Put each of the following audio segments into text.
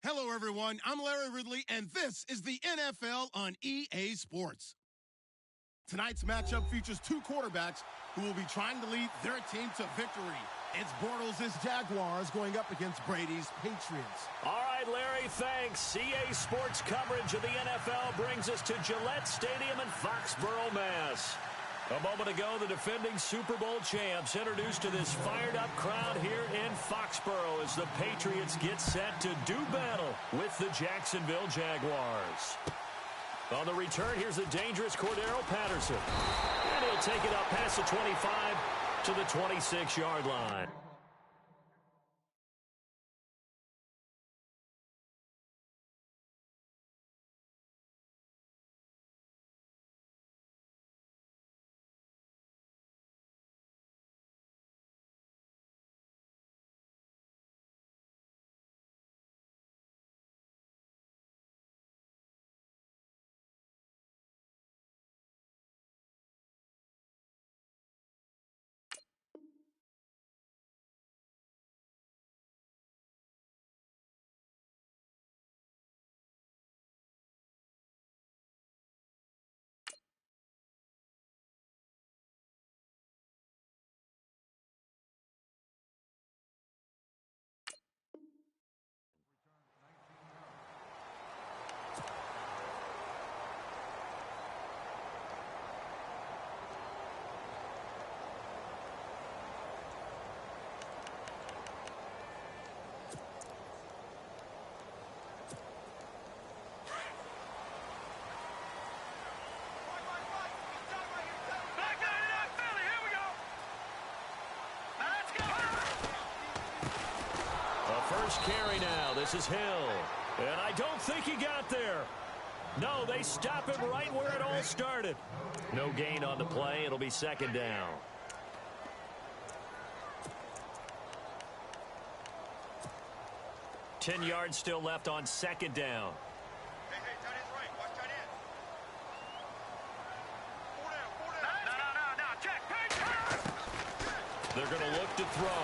Hello, everyone. I'm Larry Ridley, and this is the NFL on EA Sports. Tonight's matchup features two quarterbacks who will be trying to lead their team to victory. It's Bortles' Jaguars going up against Brady's Patriots. All right, Larry, thanks. EA Sports coverage of the NFL brings us to Gillette Stadium in Foxborough, Mass. A moment ago, the defending Super Bowl champs introduced to this fired-up crowd here in Foxborough as the Patriots get set to do battle with the Jacksonville Jaguars. On the return, here's the dangerous Cordero Patterson. And he'll take it up past the 25 to the 26-yard line. First carry now. This is Hill. And I don't think he got there. No, they stop him right where it all started. No gain on the play. It'll be second down. Ten yards still left on second down. Hey, tight end's right. Watch tight end. Four down. Check. They're going to look to throw.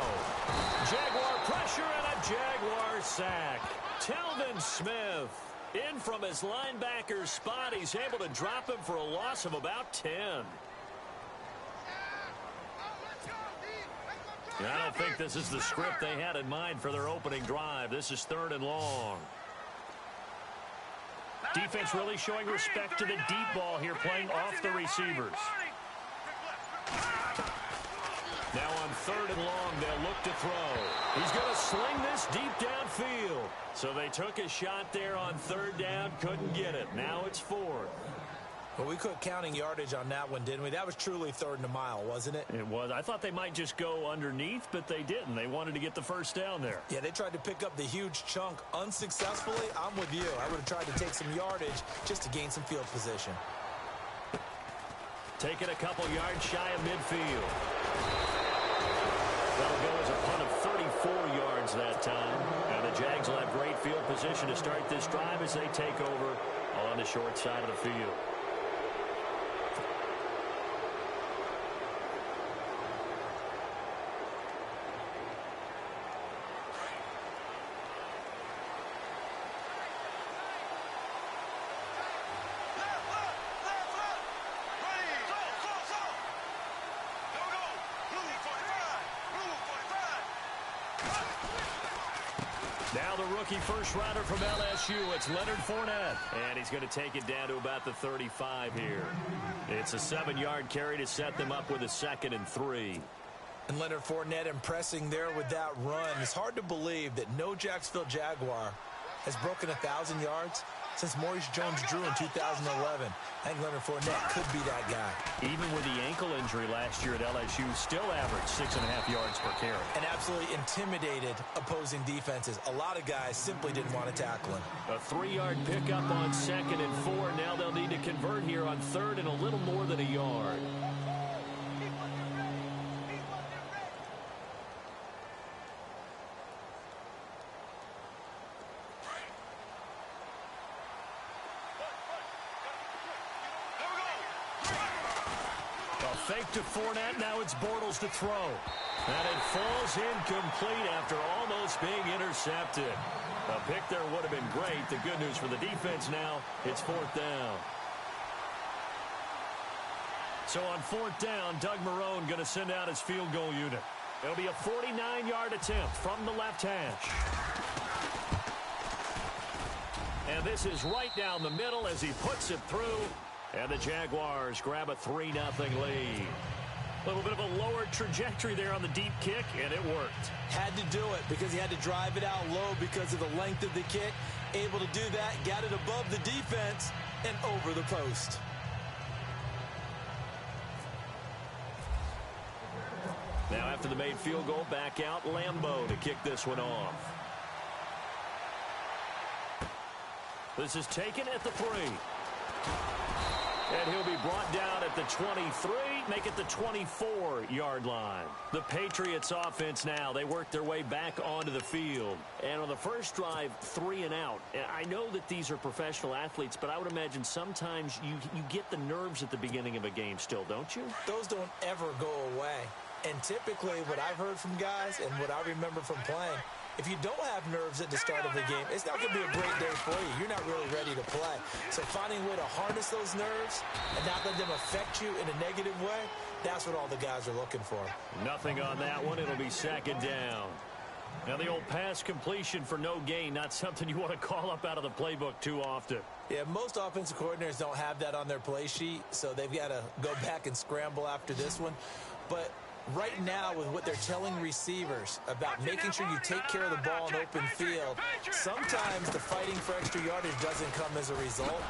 Jaguar pressure and a Jaguar sack. Telvin Smith in from his linebacker spot. He's able to drop him for a loss of about 10. I don't think this is the script they had in mind for their opening drive. This is 3rd and long. Defense really showing respect to the deep ball here, playing off the receivers. Now on 3rd and long, they'll look to throw. He's going to sling this deep downfield. So they took a shot there on 3rd down, couldn't get it. Now it's 4th. Well, we quit counting yardage on that one, didn't we? That was truly 3rd and a mile, wasn't it? It was. I thought they might just go underneath, but they didn't. They wanted to get the first down there. Yeah, they tried to pick up the huge chunk unsuccessfully. I'm with you. I would have tried to take some yardage just to gain some field position. Taking a couple yards shy of midfield. That'll go as a punt of 34 yards that time. And the Jags will have great field position to start this drive as they take over on the short side of the field. Now the rookie first-rounder from LSU, it's Leonard Fournette. And he's going to take it down to about the 35 here. It's a 7-yard carry to set them up with a 2nd and 3. And Leonard Fournette impressing there with that run. It's hard to believe that no Jacksonville Jaguar has broken 1,000 yards since Maurice Jones-Drew in 2011. I think Leonard Fournette could be that guy. Even with the ankle injury last year at LSU, still averaged 6.5 yards per carry. And absolutely intimidated opposing defenses. A lot of guys simply didn't want to tackle him. A 3-yard pickup on 2nd and 4. Now they'll need to convert here on 3rd and a little more than a yard. Fake to Fournette. Now it's Bortles to throw. And it falls incomplete after almost being intercepted. A pick there would have been great. The good news for the defense now, it's 4th down. So on 4th down, Doug Marrone going to send out his field goal unit. It'll be a 49-yard attempt from the left hash. And this is right down the middle as he puts it through. And the Jaguars grab a 3-0 lead. A little bit of a lower trajectory there on the deep kick, and it worked. Had to do it because he had to drive it out low because of the length of the kick. Able to do that, got it above the defense and over the post. Now after the made field goal, back out Lambeau to kick this one off. This is taken at the 3. And he'll be brought down at the 23, make it the 24-yard line. The Patriots offense now, they work their way back onto the field. And on the first drive, 3 and out. I know that these are professional athletes, but I would imagine sometimes you get the nerves at the beginning of a game still, don't you? Those don't ever go away. And typically what I've heard from guys and what I remember from playing, if you don't have nerves at the start of the game, it's not going to be a great day for you. You're not really ready to play. So finding a way to harness those nerves and not let them affect you in a negative way, that's what all the guys are looking for. Nothing on that one. It'll be 2nd down. Now the old pass completion for no gain, not something you want to call up out of the playbook too often. Yeah, most offensive coordinators don't have that on their play sheet, so they've got to go back and scramble after this one. But right now, with what they're telling receivers about making sure you take care of the ball in open field, sometimes the fighting for extra yardage doesn't come as a result.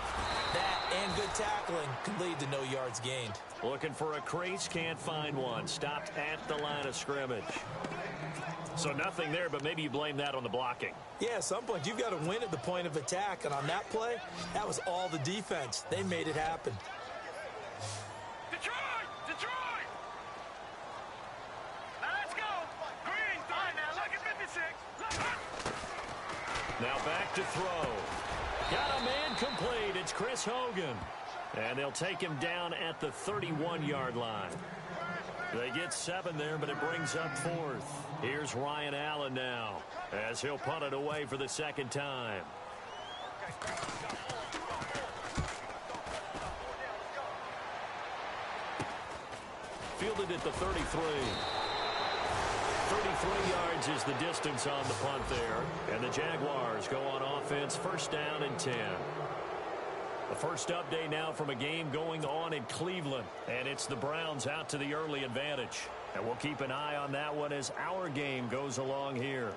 That and good tackling can lead to no yards gained. Looking for a crease, can't find one. Stopped at the line of scrimmage. So nothing there, but maybe you blame that on the blocking. Yeah, at some point, you've got to win at the point of attack. And on that play, that was all the defense. They made it happen. Detroit! Let's go! Green, fine now, look at 56. Now back to throw. Got a man complete. It's Chris Hogan. And they'll take him down at the 31-yard line. They get 7 there, but it brings up 4th. Here's Ryan Allen now, as he'll punt it away for the 2nd time. Fielded at the 33. 33 yards is the distance on the punt there. And the Jaguars go on offense, 1st down and 10. The first update now from a game going on in Cleveland. And it's the Browns out to the early advantage. And we'll keep an eye on that one as our game goes along here.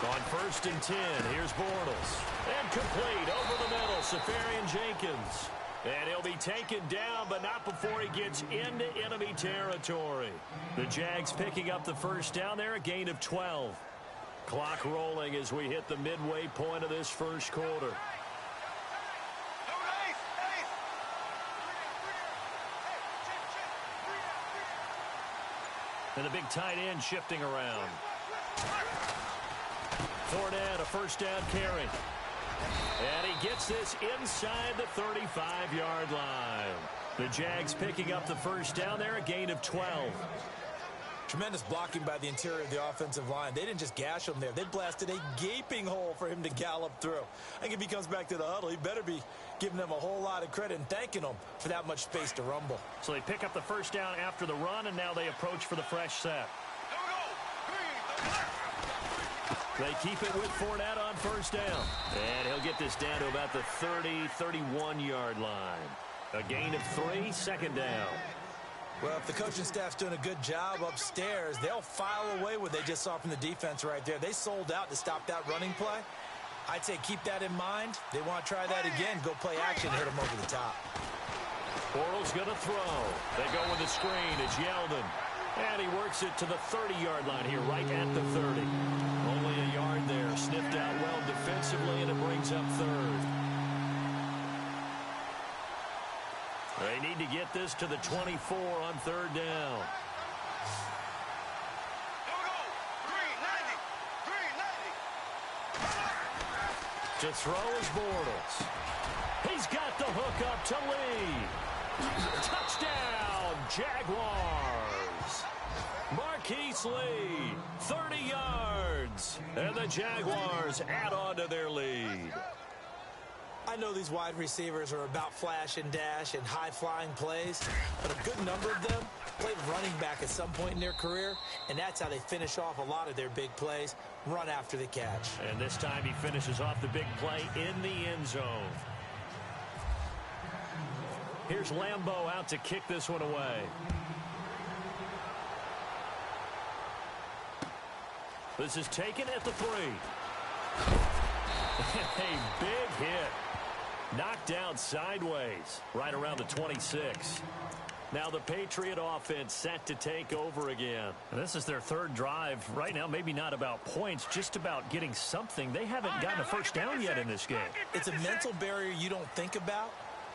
On 1st and 10, here's Bortles. And complete over the middle, Safarian Jenkins. And he'll be taken down, but not before he gets into enemy territory. The Jags picking up the 1st down there, a gain of 12. Clock rolling as we hit the midway point of this 1st quarter. And the big tight end shifting around. Fournette, a 1st down carry. And he gets this inside the 35-yard line. The Jags picking up the 1st down there, a gain of 12. Tremendous blocking by the interior of the offensive line. They didn't just gash him there. They blasted a gaping hole for him to gallop through. I think if he comes back to the huddle, he better be giving them a whole lot of credit and thanking them for that much space to rumble. So they pick up the 1st down after the run, and now they approach for the fresh set. They keep it with Fournette on 1st down. And he'll get this down to about the 30, 31-yard line. A gain of 3, 2nd down. Well, if the coaching staff's doing a good job upstairs, they'll file away what they just saw from the defense right there. They sold out to stop that running play. I'd say keep that in mind. They want to try that again, go play action, hit them over the top. Bortles going to throw. They go with the screen. It's Yeldon. And he works it to the 30-yard line here, right at the 30. Only a yard there. Sniffed out well defensively, and it brings up 3rd. They need to get this to the 24 on 3rd down. To throw is Bortles. He's got the hook up to Lee. Touchdown, Jaguars. Marquise Lee, 30 yards. And the Jaguars add on to their lead. I know these wide receivers are about flash and dash and high-flying plays, but a good number of them played running back at some point in their career, and that's how they finish off a lot of their big plays, run after the catch. And this time he finishes off the big play in the end zone. Here's Lambeau out to kick this one away. This is taken at the 3. A big hit. Knocked down sideways, right around the 26. Now the Patriot offense set to take over again. And this is their third drive. Right now, maybe not about points, just about getting something. They haven't gotten a first down yet in this game. It's a mental barrier you don't think about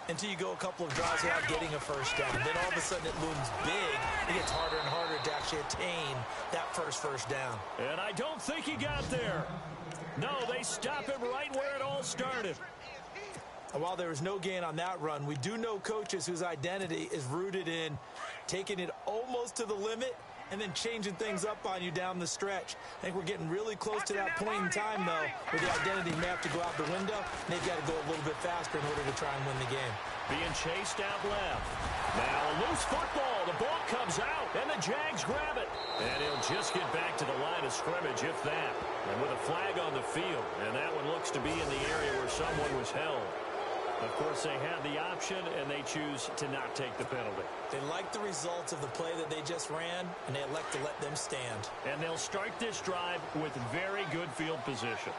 until you go a couple of drives without getting a first down. Then all of a sudden it looms big. It gets harder and harder to actually attain that first down. And I don't think he got there. No, they stop him right where it all started. And while there was no gain on that run, we do know coaches whose identity is rooted in taking it almost to the limit and then changing things up on you down the stretch. I think we're getting really close to that point in time, though, where the identity may have to go out the window, and they've got to go a little bit faster in order to try and win the game. Being chased out left. Now a loose football. The ball comes out, and the Jags grab it. And he'll just get back to the line of scrimmage, if that. And with a flag on the field, and that one looks to be in the area where someone was held. Of course, they had the option, and they choose to not take the penalty. They like the results of the play that they just ran, and they elect to let them stand. And they'll start this drive with very good field position.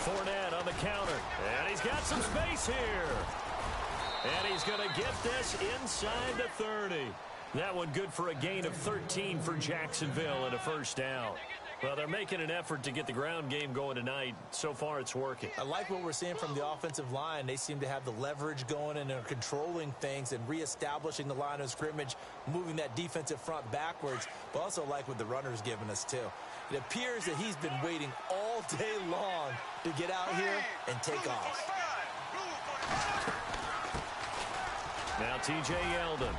Fournette on the counter, and he's got some space here. And he's going to get this inside the 30. That one good for a gain of 13 for Jacksonville and a first down. Well, they're making an effort to get the ground game going tonight. So far, it's working. I like what we're seeing from the offensive line. They seem to have the leverage going and they're controlling things and reestablishing the line of scrimmage, moving that defensive front backwards, but also like what the runner's giving us, too. It appears that he's been waiting all day long to get out here and take off. Now T.J. Yeldon.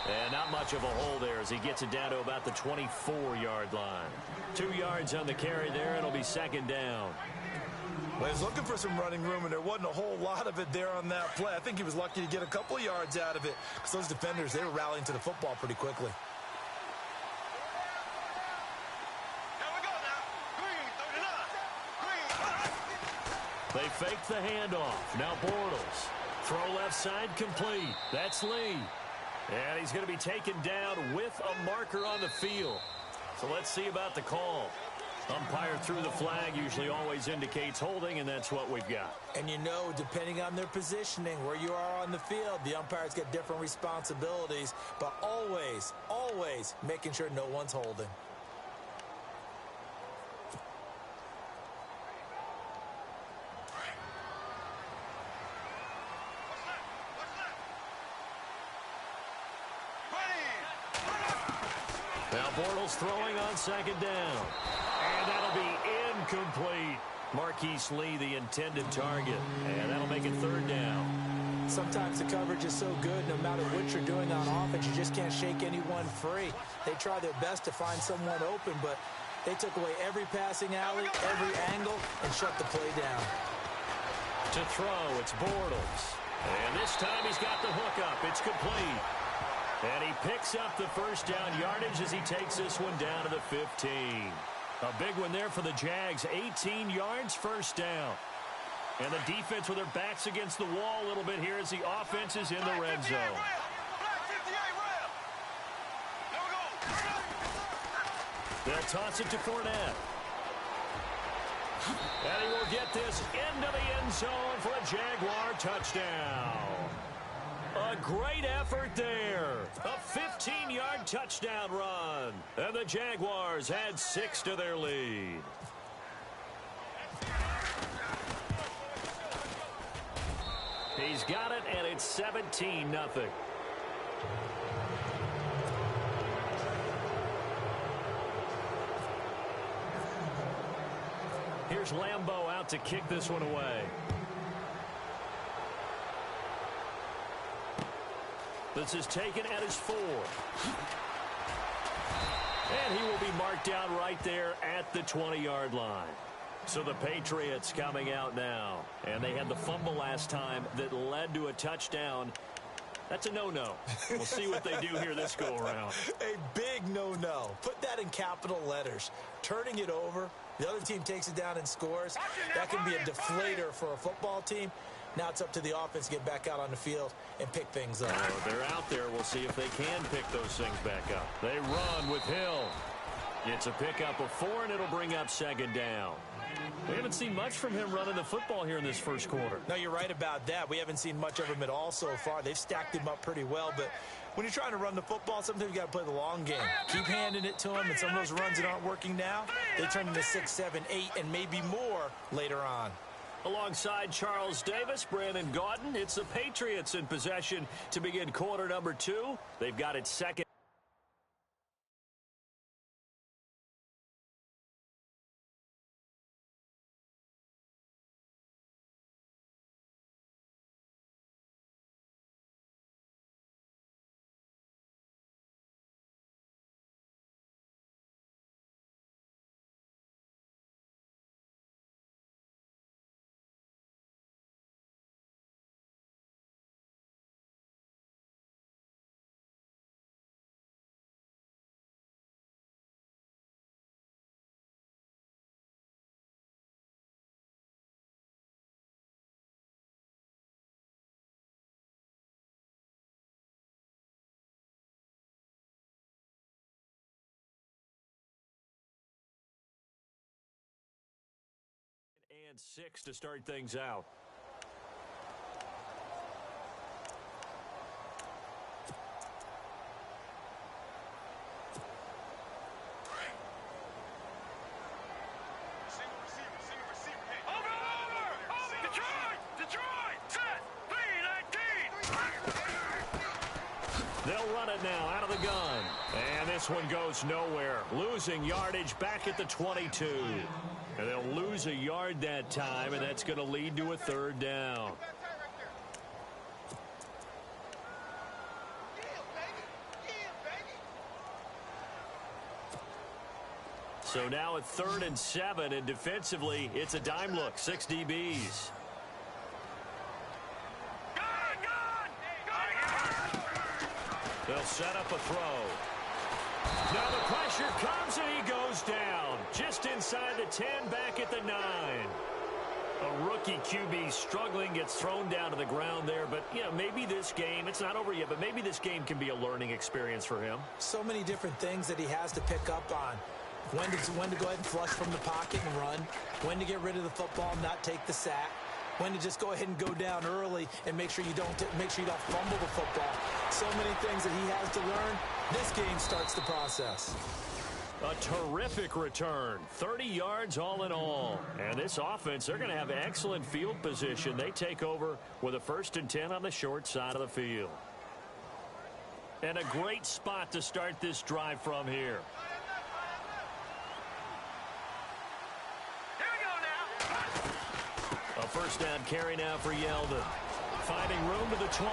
And not much of a hole there as he gets it down to about the 24-yard line. 2 yards on the carry there. It'll be second down. Well, he was looking for some running room, and there wasn't a whole lot of it there on that play. I think he was lucky to get a couple of yards out of it because those defenders, they were rallying to the football pretty quickly. They fake the handoff. Now Bortles. Throw left side complete. That's Lee. And he's going to be taken down with a marker on the field. So let's see about the call. Umpire threw the flag, usually always indicates holding, and that's what we've got. And you know, depending on their positioning, where you are on the field, the umpires get different responsibilities, but always, always making sure no one's holding. Now Bortles throwing on second down. And that'll be incomplete. Marquise Lee, the intended target. And that'll make it third down. Sometimes the coverage is so good, no matter what you're doing on offense, you just can't shake anyone free. They try their best to find someone open, but they took away every passing alley, every angle, and shut the play down. To throw, it's Bortles. And this time he's got the hook up. It's complete. And he picks up the first down yardage as he takes this one down to the 15. A big one there for the Jags. 18 yards, first down. And the defense with their backs against the wall a little bit here as the offense is in the red zone. They'll toss it to Fournette. And he will get this into the end zone for a Jaguar touchdown. A great effort there. A 15-yard touchdown run. And the Jaguars add 6 to their lead. He's got it, and it's 17-0. Here's Lambeau out to kick this one away. This is taken at his 4. And he will be marked down right there at the 20-yard line. So the Patriots coming out now. And they had the fumble last time that led to a touchdown. That's a no-no. We'll see what they do here this go-around. A big no-no. Put that in capital letters. Turning it over, the other team takes it down and scores. That can be a deflator for a football team. Now it's up to the offense to get back out on the field and pick things up. They're out there. We'll see if they can pick those things back up. They run with Hill. It's a pickup of 4, and it'll bring up second down. We haven't seen much from him running the football here in this first quarter. No, you're right about that. We haven't seen much of him at all so far. They've stacked him up pretty well, but when you're trying to run the football, sometimes you got to play the long game. Keep handing it to him, and some of those runs that aren't working now, they turn into 6, 7, 8, and maybe more later on. Alongside Charles Davis, Brandon Gaudin, it's the Patriots in possession to begin quarter number 2. They've got it second. And 6 to start things out. They'll run it now out of the gun. And this one goes nowhere. Losing yardage back at the 22. And they'll lose a yard that time, and that's going to lead to a third down. So now at 3rd and 7, and defensively, it's a dime look, 6 DBs. They'll set up a throw. Now the pressure comes, and he goes down. Just inside the 10, back at the 9. A rookie QB struggling, gets thrown down to the ground there. But, you know, maybe this game, it's not over yet, but maybe this game can be a learning experience for him. So many different things that he has to pick up on. When to go ahead and flush from the pocket and run. When to get rid of the football and not take the sack. When to just go ahead and go down early and make sure you don't fumble the football. So many things that he has to learn. This game starts the process. A terrific return. 30 yards all in all. And this offense, they're going to have excellent field position. They take over with a 1st and 10 on the short side of the field. And a great spot to start this drive from here. A first down carry now for Yeldon. Finding room to the 20.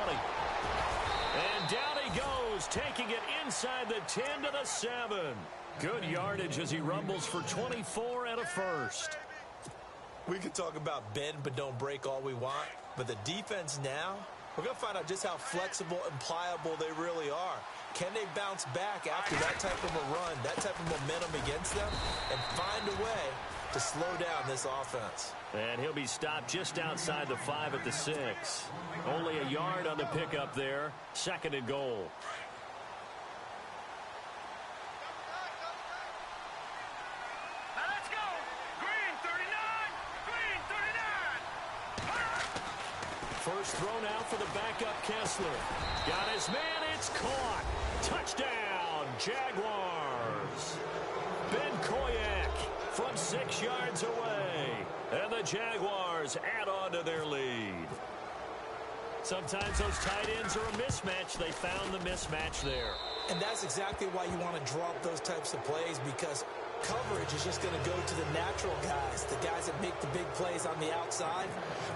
And down he goes, taking it inside the 10 to the 7. Good yardage as he rumbles for 24 and a first. We can talk about bend but don't break all we want, but the defense now, we're going to find out just how flexible and pliable they really are. Can they bounce back after that type of a run, that type of momentum against them, and find a way to slow down this offense? And he'll be stopped just outside the 5 at the 6. Only a yard on the pickup there. 2nd and goal. Now let's go. Green 39. Green 39. First throw now for the backup Kessler. Got his man. It's caught. Touchdown, Jaguars. Ben Koyak from 6 yards away. And the Jaguars add on to their lead. Sometimes those tight ends are a mismatch. They found the mismatch there. And that's exactly why you want to draw up those types of plays, because coverage is just going to go to the natural guys, the guys that make the big plays on the outside.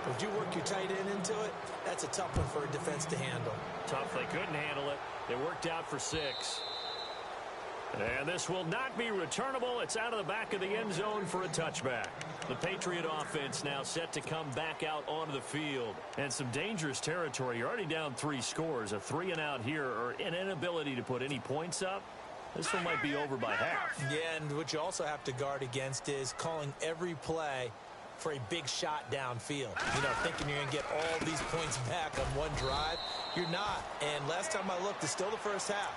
But if you work your tight end into it, that's a tough one for a defense to handle. Tough. They couldn't handle it. They worked out for 6. And this will not be returnable. It's out of the back of the end zone for a touchback. The Patriot offense now set to come back out onto the field. And some dangerous territory. You're already down 3 scores. A 3-and-out here, or an inability to put any points up. This one might be over by half. Yeah, and what you also have to guard against is calling every play for a big shot downfield. You know, thinking you're going to get all these points back on one drive. You're not. And last time I looked, it's still the first half.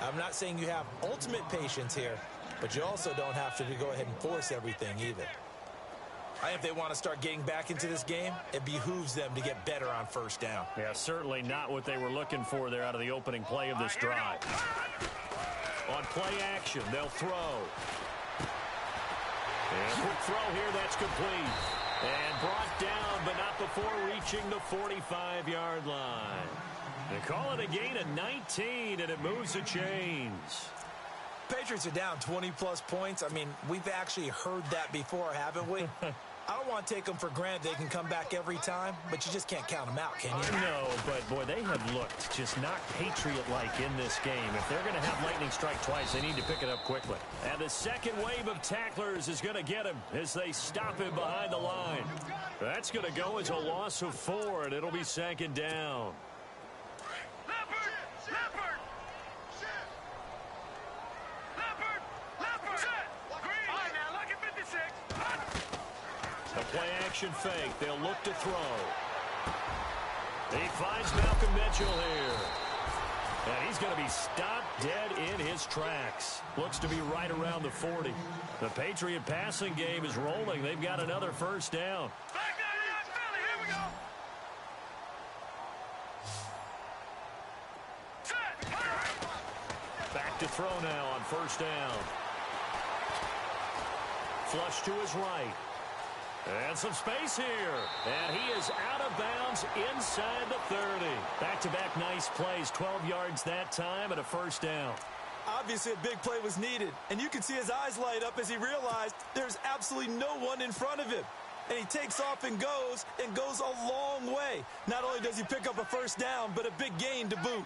I'm not saying you have ultimate patience here, but you also don't have to go ahead and force everything either. I think if they want to start getting back into this game, it behooves them to get better on first down. Yeah, certainly not what they were looking for there out of the opening play of this drive. On play action, they'll throw. And quick throw here, that's complete. And brought down, but not before reaching the 45-yard line. They call it a gain of 19, and it moves the chains. Patriots are down 20-plus points. I mean, we've actually heard that before, haven't we? I don't want to take them for granted they can come back every time, but you just can't count them out, can you? No, but, boy, they have looked just not Patriot-like in this game. If they're going to have lightning strike twice, they need to pick it up quickly. And the second wave of tacklers is going to get him as they stop him behind the line. That's going to go as a loss of 4, and it'll be 2nd down. A play-action fake. They'll look to throw. He finds Malcolm Mitchell here. And he's going to be stopped dead in his tracks. Looks to be right around the 40. The Patriot passing game is rolling. They've got another first down. Back down to that Philly. Here we go. Set. Back to throw now on first down. Flush to his right. And some space here. And he is out of bounds inside the 30. Back-to-back nice plays. 12 yards that time and a first down. Obviously, a big play was needed. And you can see his eyes light up as he realized there's absolutely no one in front of him. And he takes off and goes a long way. Not only does he pick up a first down, but a big gain to boot.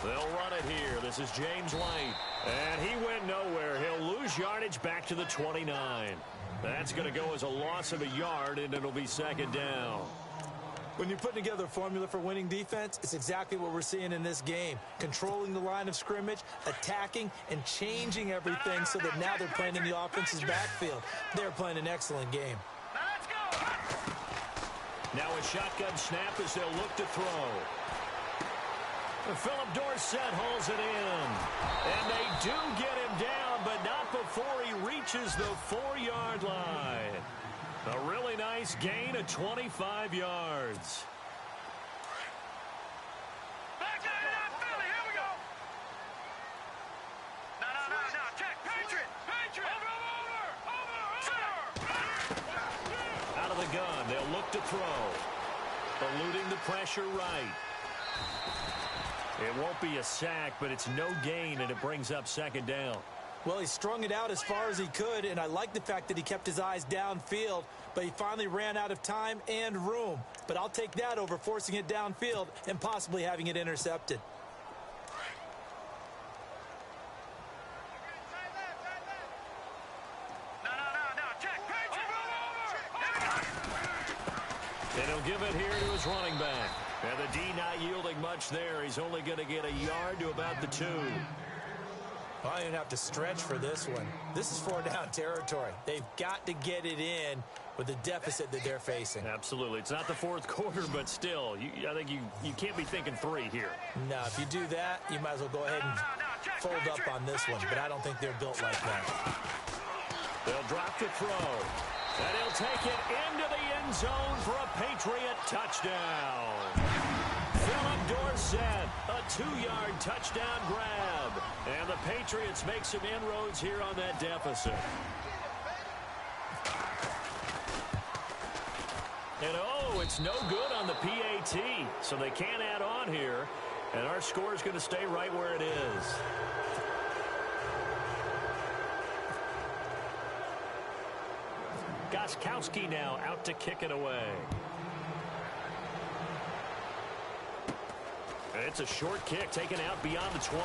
They'll run it here. This is James White. And he went nowhere. He'll lose yardage back to the 29. That's going to go as a loss of a yard, and it'll be 2nd down. When you're putting together a formula for winning defense, it's exactly what we're seeing in this game. Controlling the line of scrimmage, attacking, and changing everything so that now they're playing in the offense's backfield. They're playing an excellent game. Let's go. Now a shotgun snap as they'll look to throw. Philip Dorsett hauls it in. And they do get him down, but not before he reaches the 4-yard line. A really nice gain of 25 yards. Back down to that Philly. Here we go. No. Check. Patriot. Over. Out of the gun, they'll look to throw. Eluding the pressure right. It won't be a sack, but it's no gain, and it brings up 2nd down. Well, he strung it out as far as he could, and I like the fact that he kept his eyes downfield, but he finally ran out of time and room. But I'll take that over forcing it downfield and possibly having it intercepted. No. Check. And he'll give it here to his running back. And the D not yielding much there. He's only going to get a yard to about the 2. I don't even have to stretch for this one. This is 4-down territory. They've got to get it in with the deficit that they're facing. Absolutely. It's not the 4th quarter, but still, I think you can't be thinking 3 here. No, if you do that, you might as well go ahead and fold up on this one, but I don't think they're built like that. They'll drop the throw. And he'll take it into the end zone for a Patriot touchdown. Philip Dorsett, a 2-yard touchdown grab. And the Patriots make some inroads here on that deficit. And it's no good on the PAT, so they can't add on here, and our score is going to stay right where it is. Gostkowski now out to kick it away. It's a short kick taken out beyond the 20.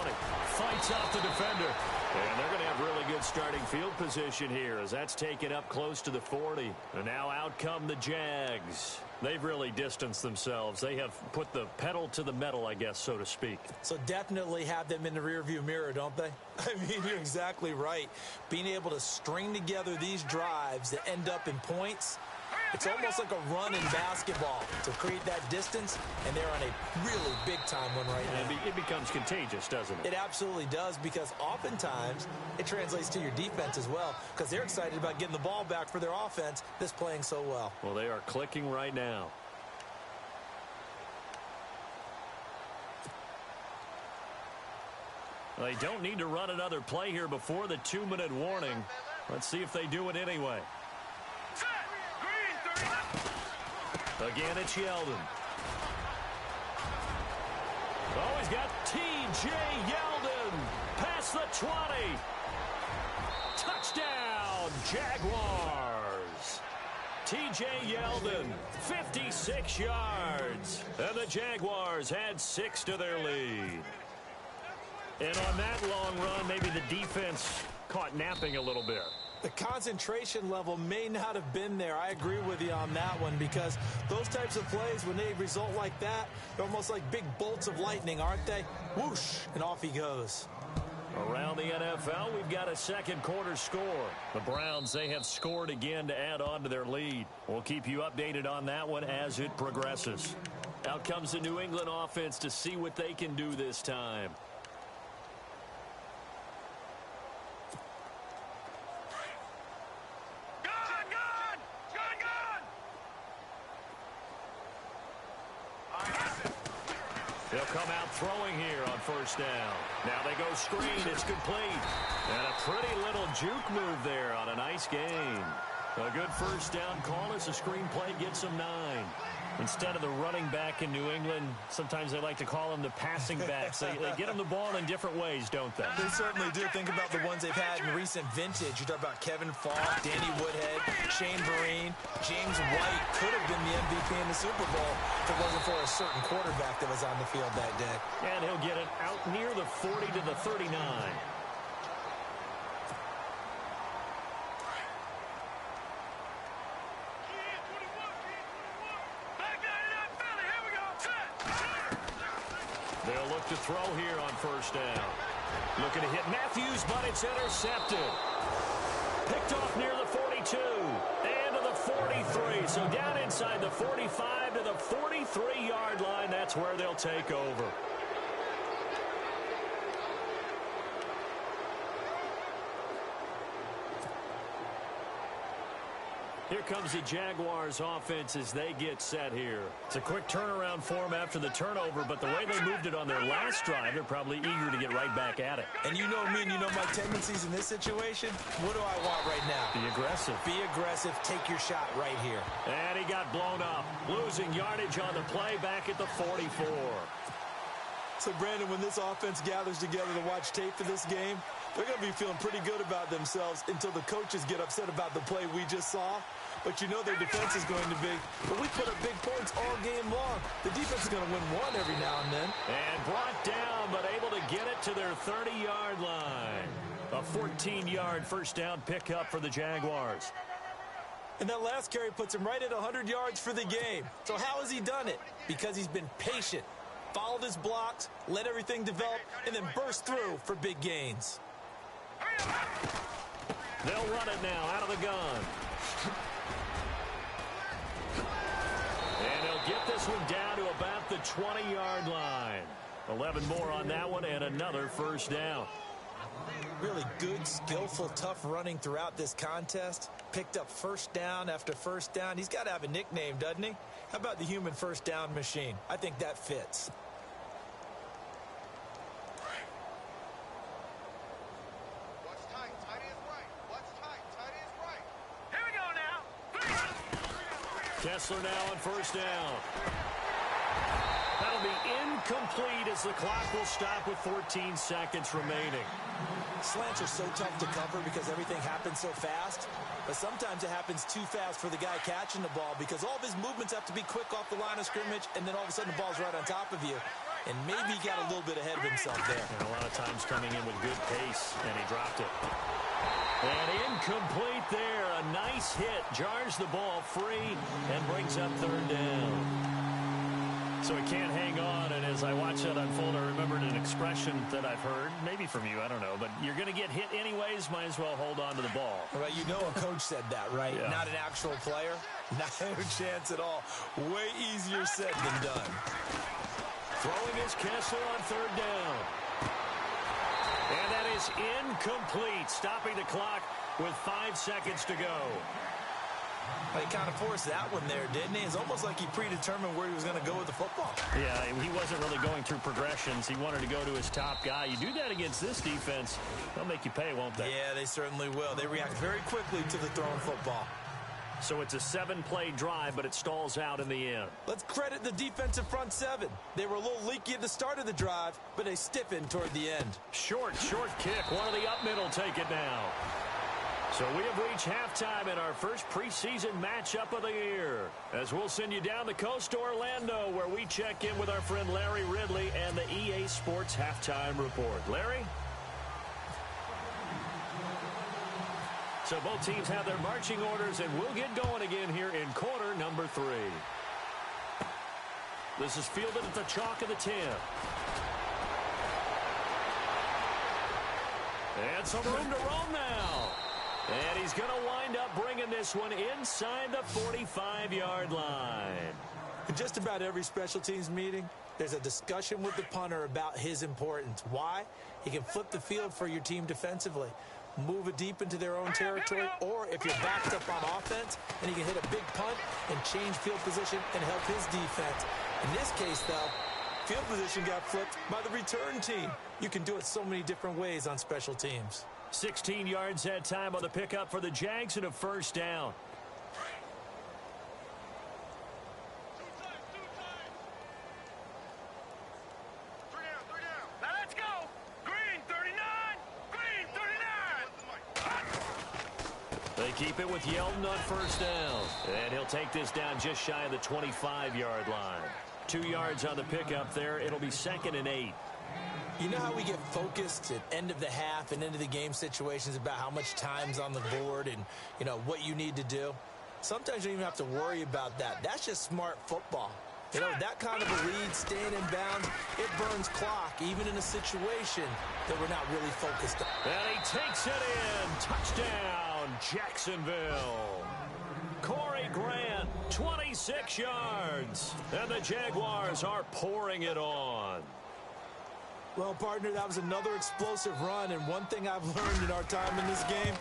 Fights off the defender. And they're going to have really good starting field position here as that's taken up close to the 40. And now out come the Jags. They've really distanced themselves. They have put the pedal to the metal, I guess, so to speak. So definitely have them in the rearview mirror, don't they? I mean, you're exactly right. Being able to string together these drives that end up in points, it's almost like a run in basketball to create that distance, and they're on a really big-time one right now. It becomes contagious, doesn't it? It absolutely does, because oftentimes it translates to your defense as well, because they're excited about getting the ball back for their offense that's playing so well. Well, they are clicking right now. They don't need to run another play here before the 2-minute warning. Let's see if they do it anyway. Again, it's Yeldon. Oh, he's got T.J. Yeldon. Past the 20. Touchdown, Jaguars. T.J. Yeldon, 56 yards. And the Jaguars had 6 to their lead. And on that long run, maybe the defense caught napping a little bit. The concentration level may not have been there. I agree with you on that one, because those types of plays, when they result like that, they're almost like big bolts of lightning, aren't they? Whoosh, and off he goes. Around the NFL, we've got a second quarter score. The Browns, they have scored again to add on to their lead. We'll keep you updated on that one as it progresses. Out comes the New England offense to see what they can do this time. They'll come out throwing here on first down. Now they go screen. It's complete. And a pretty little juke move there on a nice gain. A good first down call as the screen play gets them 9. Instead of the running back in New England, sometimes they like to call them the passing backs. They get them the ball in different ways, don't they? They certainly do. Think about the ones they've had in recent vintage. You talk about Kevin Falk, Danny Woodhead, Shane Vereen, James White could have been the MVP in the Super Bowl if it wasn't for a certain quarterback that was on the field that day. And he'll get it out near the 40 to the 39. They'll look to throw here on first down. Looking to hit Matthews, but it's intercepted. Picked off near the 42 and to the 43. So down inside the 45 to the 43-yard line. That's where they'll take over. Here comes the Jaguars offense as they get set here. It's a quick turnaround for them after the turnover, but the way they moved it on their last drive, they're probably eager to get right back at it. And you know me and you know my tendencies in this situation. What do I want right now? Be aggressive. Be aggressive. Take your shot right here. And he got blown up. Losing yardage on the play back at the 44. So, Brandon, when this offense gathers together to watch tape for this game, they're going to be feeling pretty good about themselves until the coaches get upset about the play we just saw. But you know their defense is going to be, but we put up big points all game long. The defense is going to win one every now and then. And brought down, but able to get it to their 30-yard line. A 14-yard first down pickup for the Jaguars. And that last carry puts him right at 100 yards for the game. So how has he done it? Because he's been patient, followed his blocks, let everything develop, and then burst through for big gains. They'll run it now out of the gun. And he'll get this one down to about the 20-yard line. 11 more on that one and another first down. Really good, skillful, tough running throughout this contest. Picked up first down after first down. He's got to have a nickname, doesn't he? How about the human first down machine? I think that fits. Kessler now on first down. That'll be incomplete as the clock will stop with 14 seconds remaining. Slants are so tough to cover because everything happens so fast. But sometimes it happens too fast for the guy catching the ball because all of his movements have to be quick off the line of scrimmage, and then all of a sudden the ball's right on top of you. And maybe he got a little bit ahead of himself there. And a lot of times coming in with good pace, and he dropped it. And incomplete there. A nice hit. Jars the ball free and brings up third down. So he can't hang on, and as I watch that unfold, I remembered an expression that I've heard, maybe from you, I don't know, but you're going to get hit anyways, might as well hold on to the ball. Right, you know a coach said that, right? Yeah. Not an actual player. Not a chance at all. Way easier said than done. Throwing is Kessler on third down. And that is incomplete, stopping the clock with 5 seconds to go. He kind of forced that one there, didn't he? It's almost like he predetermined where he was going to go with the football. Yeah, he wasn't really going through progressions. He wanted to go to his top guy. You do that against this defense, they'll make you pay, won't they? Yeah, they certainly will. They react very quickly to the thrown football. So it's a 7-play drive, but it stalls out in the end. Let's credit the defensive front seven. They were a little leaky at the start of the drive, but they stiffened toward the end. Short kick. One of the up middle take it now. So we have reached halftime in our first preseason matchup of the year, as we'll send you down the coast to Orlando, where we check in with our friend Larry Ridley and the EA Sports Halftime Report. Larry? So both teams have their marching orders, and we'll get going again here in quarter number 3. This is fielded at the chalk of the 10. And some room to roam now. And he's going to wind up bringing this one inside the 45-yard line. In just about every special teams meeting, there's a discussion with the punter about his importance. Why? He can flip the field for your team defensively, move it deep into their own territory, or if you're backed up on offense, and he can hit a big punt and change field position and help his defense. In this case, though, field position got flipped by the return team. You can do it so many different ways on special teams. 16 yards that time on the pickup for the Jags and a first down. Let's go. Green 39. Green 39. They keep it with Yeldon on first down. And he'll take this down just shy of the 25-yard line. 2 yards on the pickup there. It'll be 2nd and 8. You know how we get focused at end of the half and into the game situations about how much time's on the board and, you know, what you need to do? Sometimes you don't even have to worry about that. That's just smart football. You know, that kind of a lead, staying in bounds, it burns clock, even in a situation that we're not really focused on. And he takes it in. Touchdown, Jacksonville. Corey Grant, 26 yards. And the Jaguars are pouring it on. Well, partner, that was another explosive run, and one thing I've learned in our time in this game,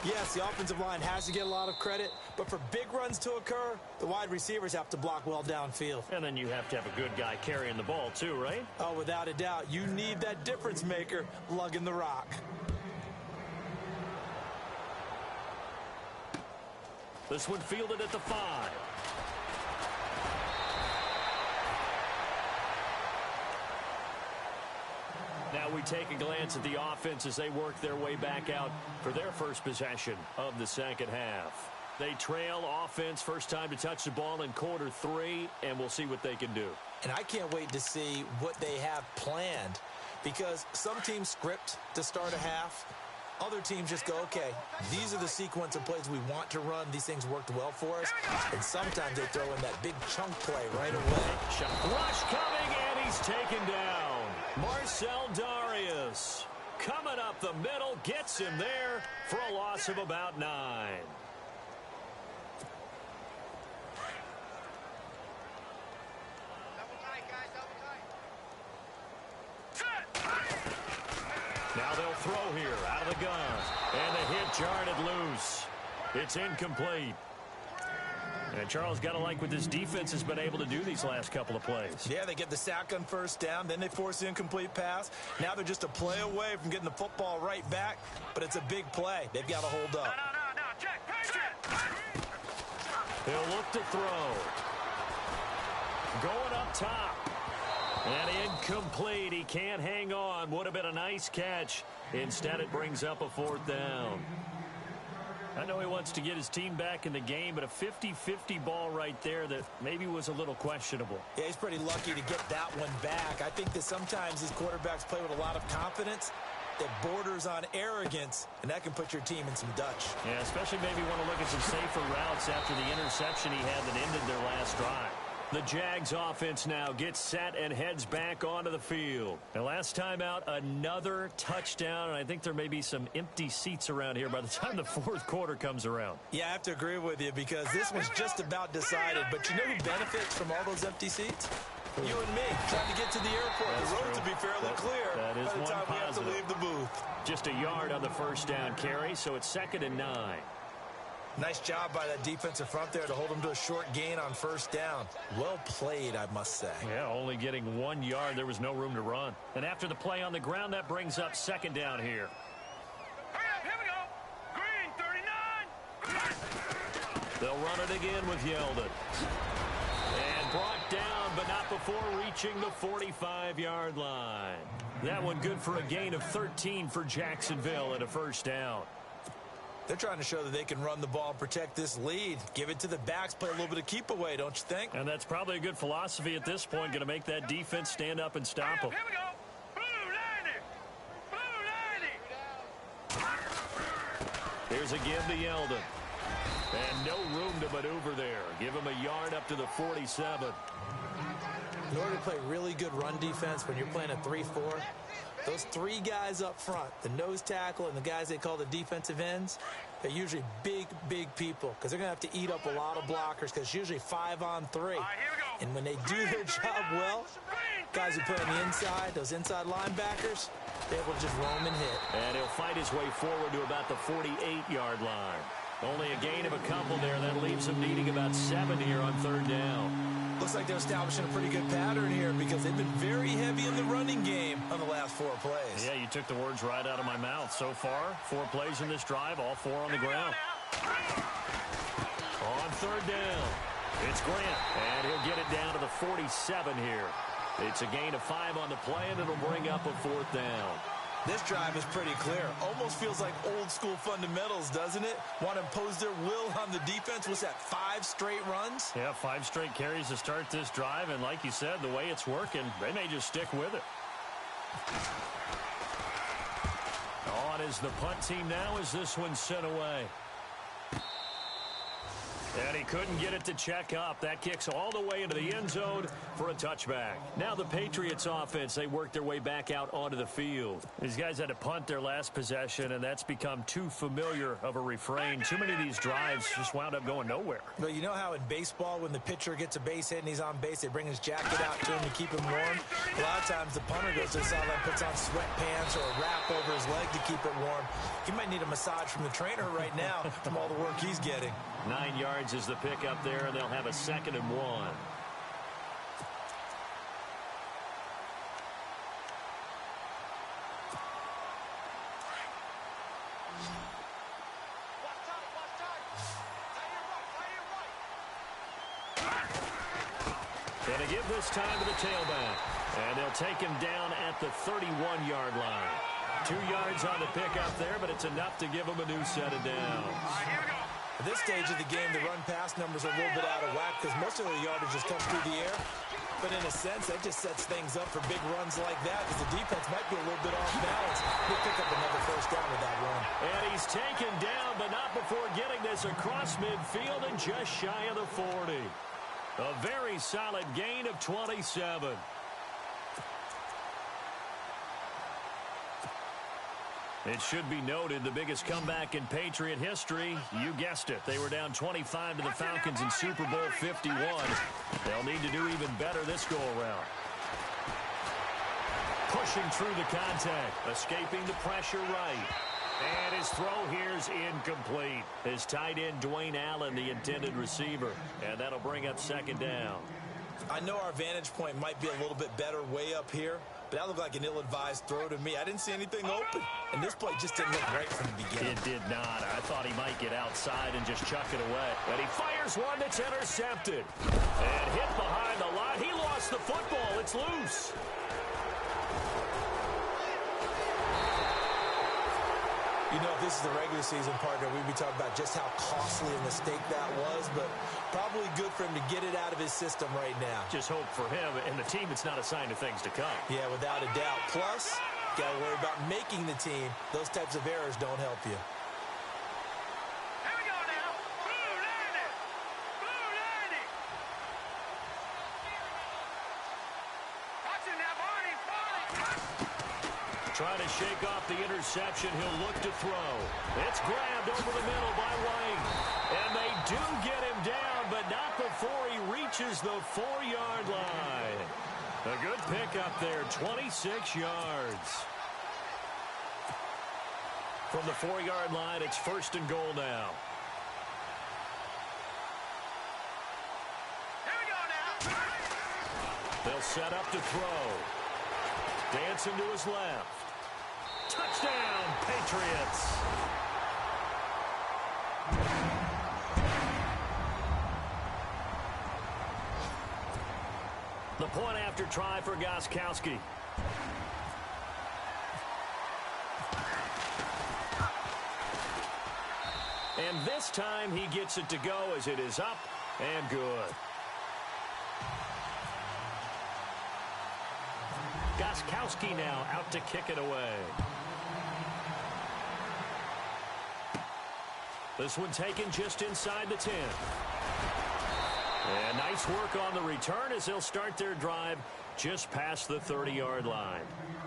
yes, the offensive line has to get a lot of credit, but for big runs to occur, the wide receivers have to block well downfield. And then you have to have a good guy carrying the ball too, right? Oh, without a doubt. You need that difference maker lugging the rock. This one fielded at the 5. Now we take a glance at the offense as they work their way back out for their first possession of the second half. They trail offense, first time to touch the ball in quarter 3, and we'll see what they can do. And I can't wait to see what they have planned, because some teams script to start a half. Other teams just go, okay, these are the sequence of plays we want to run. These things worked well for us. And sometimes they throw in that big chunk play right away. Rush coming, and he's taken down. Marcel Darius coming up the middle, gets him there for a loss of about 9. Now they'll throw here out of the gun. And the hit jarred loose. It's incomplete. And Charles, got to like what this defense has been able to do these last couple of plays. Yeah, they get the sack on first down, then they force the incomplete pass. Now they're just a play away from getting the football right back, but it's a big play. They've got to hold up. No, check. He'll look to throw. Going up top. And incomplete. He can't hang on. Would have been a nice catch. Instead, it brings up a 4th down. I know he wants to get his team back in the game, but a 50-50 ball right there that maybe was a little questionable. Yeah, he's pretty lucky to get that one back. I think that sometimes these quarterbacks play with a lot of confidence that borders on arrogance, and that can put your team in some Dutch. Yeah, especially maybe want to look at some safer routes after the interception he had that ended their last drive. The Jags offense now gets set and heads back onto the field. And last time out, another touchdown, and I think there may be some empty seats around here by the time the 4th quarter comes around. Yeah, I have to agree with you because this one's just about decided. But you know who benefits from all those empty seats? You and me, trying to get to the airport. That's the road true. to be fairly clear that is by the one time we have to positive. leave the booth. Just a yard on the 1st down carry, so it's 2nd and 9. Nice job by that defensive front there to hold them to a short gain on 1st down. Well played, I must say. Yeah, only getting 1 yard. There was no room to run. And after the play on the ground, that brings up 2nd down here. Hurry up, here we go. Green, 39. They'll run it again with Yeldon. And brought down, but not before reaching the 45-yard line. That one good for a gain of 13 for Jacksonville and a 1st down. They're trying to show that they can run the ball and protect this lead. Give it to the backs, play a little bit of keep away, don't you think? And that's probably a good philosophy at this point, going to make that defense stand up and stop them. Here we go. Blue 90. Blue 90. Here's a give to Yeldon. And no room to maneuver there. Give him a yard up to the 47. In order to play really good run defense when you're playing a 3-4, those 3 guys up front, the nose tackle and the guys they call the defensive ends, they're usually big, big people because they're going to have to eat up a lot of blockers because it's usually 5-on-3. All right, here we go. And when they do their job well, guys who play on the inside, those inside linebackers, they're able to just roam and hit. And he'll fight his way forward to about the 48-yard line. Only a gain of a couple there. That leaves him needing about 7 here on 3rd down. Looks like they're establishing a pretty good pattern here because they've been very heavy in the running game on the last 4 plays. Yeah, you took the words right out of my mouth. So far, 4 plays in this drive, all 4 on the ground. On 3rd down, it's Grant, and he'll get it down to the 47 here. It's a gain of 5 on the play, and it'll bring up a 4th down. This drive is pretty clear. Almost feels like old school fundamentals, doesn't it? Want to impose their will on the defense. What's that, 5 straight runs? Yeah, 5 straight carries to start this drive, and like you said, the way it's working, they may just stick with it. On is the punt team now as this one's sent away. And he couldn't get it to check up. That kicks all the way into the end zone for a touchback. Now the Patriots offense, they work their way back out onto the field. These guys had to punt their last possession, and that's become too familiar of a refrain. Too many of these drives just wound up going nowhere. Well, you know how in baseball when the pitcher gets a base hit and he's on base, they bring his jacket out to him to keep him warm? A lot of times the punter goes to the sideline, puts on sweatpants or a wrap over his leg to keep it warm. He might need a massage from the trainer right now from all the work he's getting. 9 yards is the pick up there, and they'll have a 2nd and 1. And a give this time to the tailback. And they'll take him down at the 31-yard line. 2 yards on the pickup there, but it's enough to give him a new set of downs. At this stage of the game, the run-pass numbers are a little bit out of whack because most of the yardage just comes through the air. But in a sense, that just sets things up for big runs like that because the defense might be a little bit off balance. He'll pick up another 1st down with that run. And he's taken down, but not before getting this across midfield and just shy of the 40. A very solid gain of 27. It should be noted, the biggest comeback in Patriot history. You guessed it. They were down 25 to the Falcons in Super Bowl 51. They'll need to do even better this go-around. Pushing through the contact, escaping the pressure right. And his throw here's incomplete. His tight end, Dwayne Allen, the intended receiver. And that'll bring up 2nd down. I know our vantage point might be a little bit better way up here, but that looked like an ill-advised throw to me. I didn't see anything open, and this play just didn't look right from the beginning. It did not. I thought he might get outside and just chuck it away. And he fires one that's intercepted. And hit behind the line. He lost the football. It's loose. You know, if this is the regular season, partner, we'd be talking about just how costly a mistake that was, but probably good for him to get it out of his system right now. Just hope for him and the team it's not a sign of things to come. Yeah, without a doubt. Plus, got to worry about making the team. Those types of errors don't help you. Here we go now. Blue landing. Blue landing. Watch it now, Barney. Trying to shake off the interception. He'll look to throw. It's grabbed over the middle by White. And they do get him down, but not before he reaches the 4-yard line. A good pickup there, 26 yards. From the 4-yard line, it's 1st and goal now. Here we go now. They'll set up to throw. Dancing to his left. Touchdown, Patriots. The point after try for Gostkowski. And this time he gets it to go as it is up and good. Gostkowski now out to kick it away. This one taken just inside the 10. And nice work on the return as they'll start their drive just past the 30-yard line.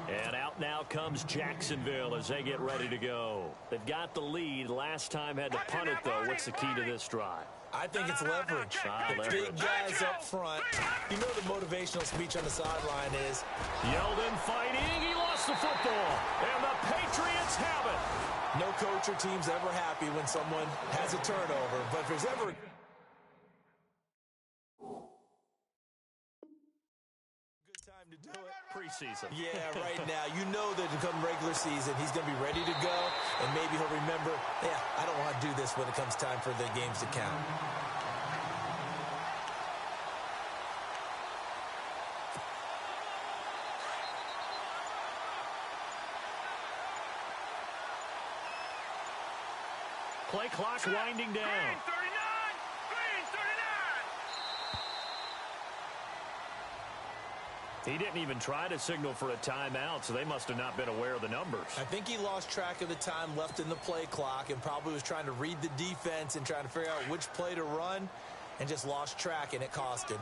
And out now comes Jacksonville as they get ready to go. They've got the lead. Last time had to punt it, though. What's the key to this drive? I think it's leverage. The big guys up front. You know the motivational speech on the sideline is, Yeldon fighting. He lost the football. And the Patriots have it. no coach or team's ever happy when someone has a turnover. But if there's ever... good time to do it. Preseason. Yeah, right now. You know that to come regular season, he's going to be ready to go. And maybe he'll remember, yeah, I don't want to do this when it comes time for the games to count. Play clock winding down. Green 39. Green 39. He didn't even try to signal for a timeout, so they must have not been aware of the numbers. I think he lost track of the time left in the play clock and probably was trying to read the defense and trying to figure out which play to run and just lost track, and it cost him.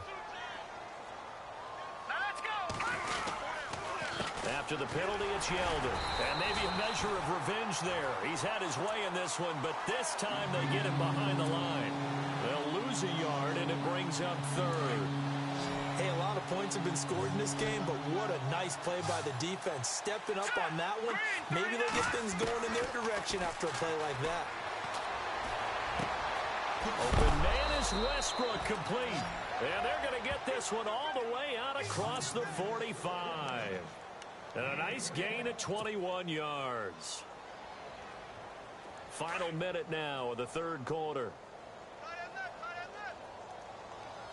Now let's go. After the penalty, it's Yeldon. And maybe a measure of revenge there. He's had his way in this one, but this time they get him behind the line. They'll lose a yard, and it brings up third. Hey, a lot of points have been scored in this game, but what a nice play by the defense. Stepping up on that one, maybe they'll get things going in their direction after a play like that. Open man is Westbrook complete. And they're going to get this one all the way out across the 45. And a nice gain of 21 yards. Final minute now of the third quarter.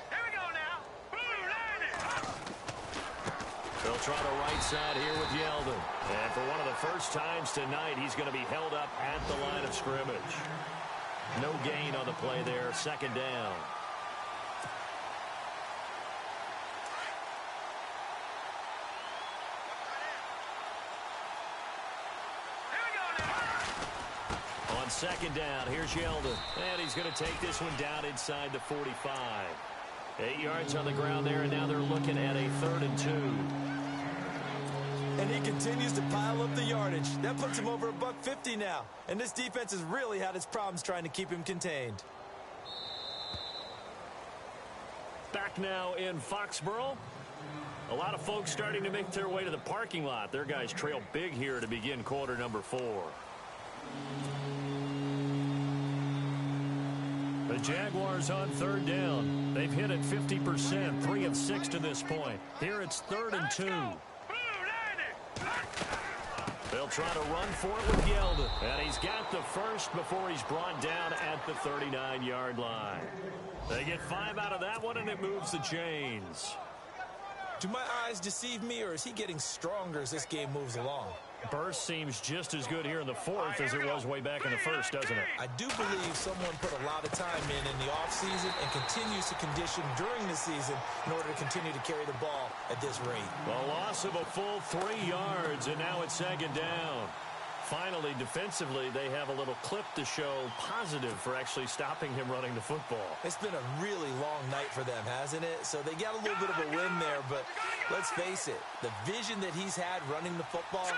Here we go now. Blue landing. They'll try the right side here with Yeldon. And for one of the first times tonight, he's going to be held up at the line of scrimmage. No gain on the play there. Second down. On second down, here's Yeldon. And he's going to take this one down inside the 45. 8 yards on the ground there, and now they're looking at a 3rd and 2. And he continues to pile up the yardage. That puts him over $150 now. And this defense has really had its problems trying to keep him contained. Back now in Foxborough. A lot of folks starting to make their way to the parking lot. Their guys trail big here to begin quarter number 4. The Jaguars on third down. They've hit it 50%, 3 of 6 to this point. Here it's 3rd and 2. Blue landing. They'll try to run for it with Yeldon. And he's got the first before he's brought down at the 39-yard line. They get 5 out of that one, and it moves the chains. Do my eyes deceive me, or is he getting stronger as this game moves along? Burst seems just as good here in the fourth as it was way back in the first, doesn't it? I do believe someone put a lot of time in the offseason and continues to condition during the season in order to continue to carry the ball at this rate. A loss of a full 3 yards, and now it's second down. Finally, defensively, they have a little clip to show positive for actually stopping him running the football. It's been a really long night for them, hasn't it? So they got a little bit of a win there, but let's face it, the vision that he's had running the football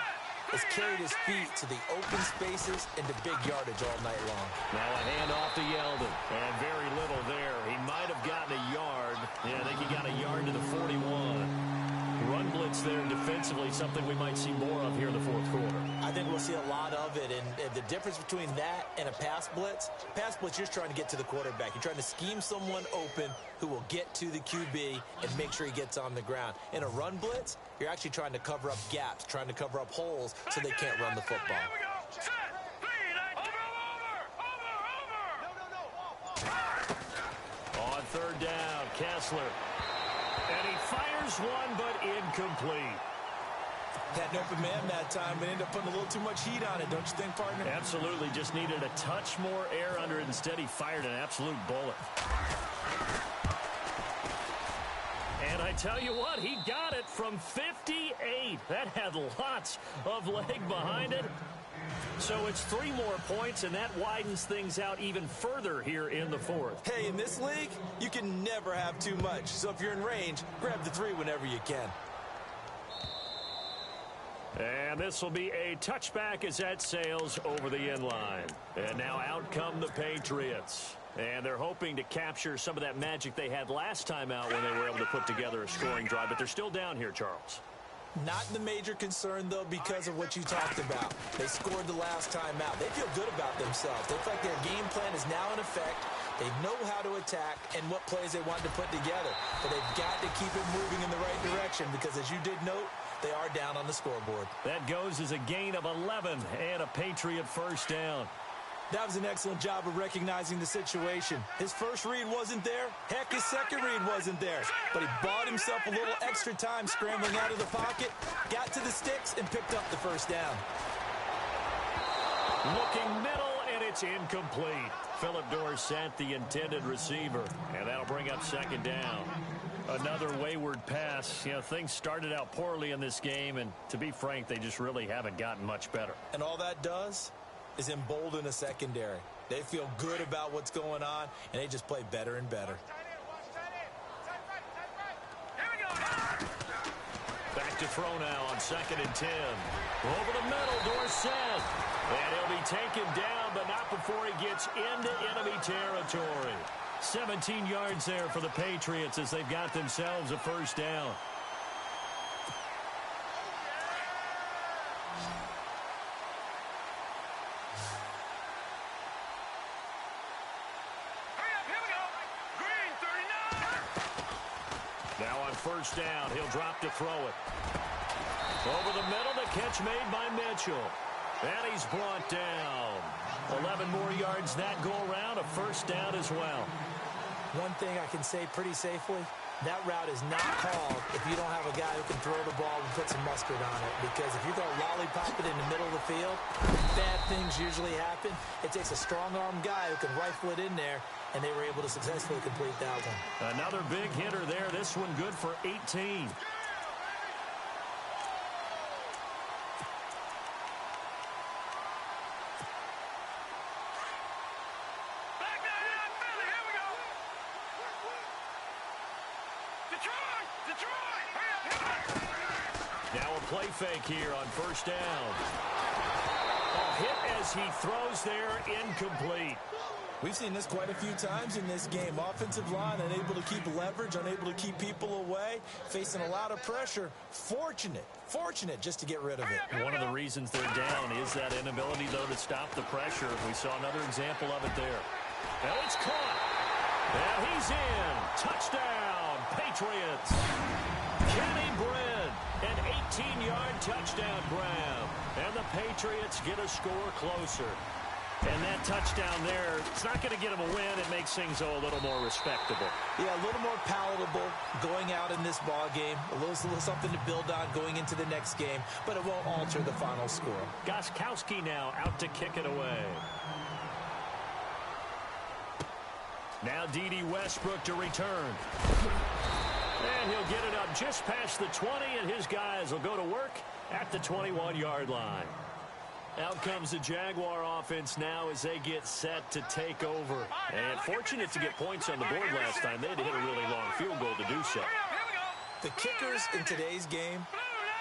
has carried his feet to the open spaces and to big yardage all night long. Now a handoff to Yeldon, and very little there. He might have gotten a yard. Yeah, I think he got a yard to the 41. Run blitz there defensively, something we might see more of here in the fourth quarter. I think we'll see a lot of it, and the difference between that and a pass blitz, you're just trying to get to the quarterback. You're trying to scheme someone open who will get to the QB and make sure he gets on the ground. In a run blitz, you're actually trying to cover up gaps, trying to cover up holes so they can't run the football. On third down, Kessler. And he fires one, but incomplete. Had an open man that time, but ended up putting a little too much heat on it, don't you think, partner? Absolutely. Just needed a touch more air under it. Instead, he fired an absolute bullet. And I tell you what, he got it from 58. That had lots of leg behind it. So it's 3 more points, and that widens things out even further here in the fourth. Hey, in this league, you can never have too much. So if you're in range, grab the 3 whenever you can. And this will be a touchback as that sails over the end line. And now out come the Patriots. And they're hoping to capture some of that magic they had last time out when they were able to put together a scoring drive. But they're still down here, Charles. Not the major concern, though, because of what you talked about. They scored the last time out. They feel good about themselves. They feel like their game plan is now in effect. They know how to attack and what plays they want to put together. But they've got to keep it moving in the right direction because, as you did note, they are down on the scoreboard. That goes as a gain of 11 and a Patriot first down. That was an excellent job of recognizing the situation. His first read wasn't there. Heck, his second read wasn't there. But he bought himself a little extra time scrambling out of the pocket, got to the sticks, and picked up the first down. Looking middle, and it's incomplete. Philip Dorsett, the intended receiver. And that'll bring up second down. Another wayward pass. You know, things started out poorly in this game, and to be frank, they just really haven't gotten much better. And all that does is embolden a secondary. They feel good about what's going on, and they just play better and better. Back to throw now on 2nd and 10. Over the middle, Dorsett. And he'll be taken down, but not before he gets into enemy territory. 17 yards there for the Patriots as they've got themselves a first down. Now on first down, he'll drop to throw it. Over the middle, the catch made by Mitchell. And he's brought down. 11 more yards that go around, a first down as well. One thing I can say pretty safely, that route is not called if you don't have a guy who can throw the ball and put some mustard on it. Because if you're going to lollipop it in the middle of the field, bad things usually happen. It takes a strong-arm guy who can rifle it in there, and they were able to successfully complete that one. Another big hitter there. This one good for 18. Now a play fake here on first down. A hit as he throws there, incomplete. We've seen this quite a few times in this game. Offensive line unable to keep leverage, unable to keep people away, facing a lot of pressure. Fortunate just to get rid of it. One of the reasons they're down is that inability, though, to stop the pressure. We saw another example of it there. Now it's caught. And he's in. Touchdown, Patriots. Kenny Britt, an 18-yard touchdown grab. And the Patriots get a score closer. And that touchdown there, it's not going to get them a win. It makes things a little more respectable. Yeah, a little more palatable going out in this ball game. A little something to build on going into the next game, but it won't alter the final score. Gostkowski now out to kick it away. Now D.D. Westbrook to return. And he'll get it up just past the 20, and his guys will go to work at the 21-yard line. Out comes the Jaguar offense now as they get set to take over. And fortunate to get points on the board last time. They had to hit a really long field goal to do so. The kickers in today's game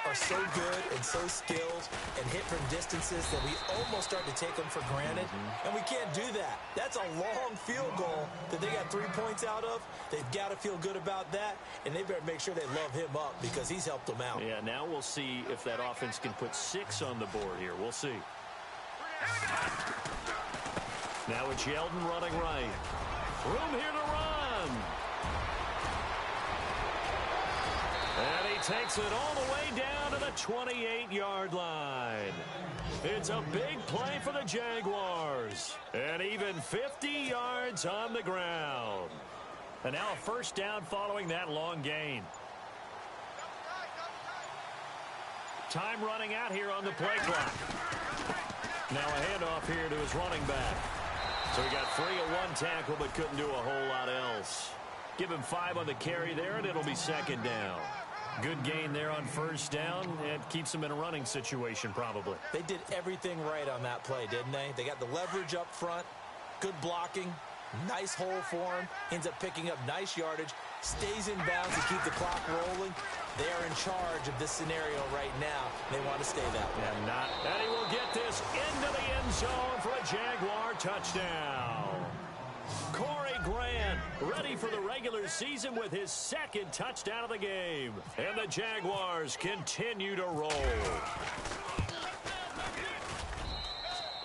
are so good and so skilled and hit from distances that we almost start to take them for granted. And we can't do that. That's a long field goal that they got 3 points out of. They've got to feel good about that, and they better make sure they love him up because he's helped them out. Yeah, now we'll see if that offense can put 6 on the board here. We'll see. Now it's Yeldon running right. Room here to run. And he takes it all the way down to the 28-yard line. It's a big play for the Jaguars. And even 50 yards on the ground. And now a first down following that long gain. Time running out here on the play clock. Now a handoff here to his running back. So he got 3 at 1 tackle but couldn't do a whole lot else. Give him 5 on the carry there, and it'll be second down. Good gain there on first down. It keeps him in a running situation probably. They did everything right on that play, didn't they? They got the leverage up front, good blocking, nice hole for him, ends up picking up nice yardage, stays in bounds to keep the clock rolling. They are in charge of this scenario right now. They want to stay that way. And he will get this into the end zone for a Jaguar touchdown. Corey Grant ready for the regular season with his second touchdown of the game. And the Jaguars continue to roll.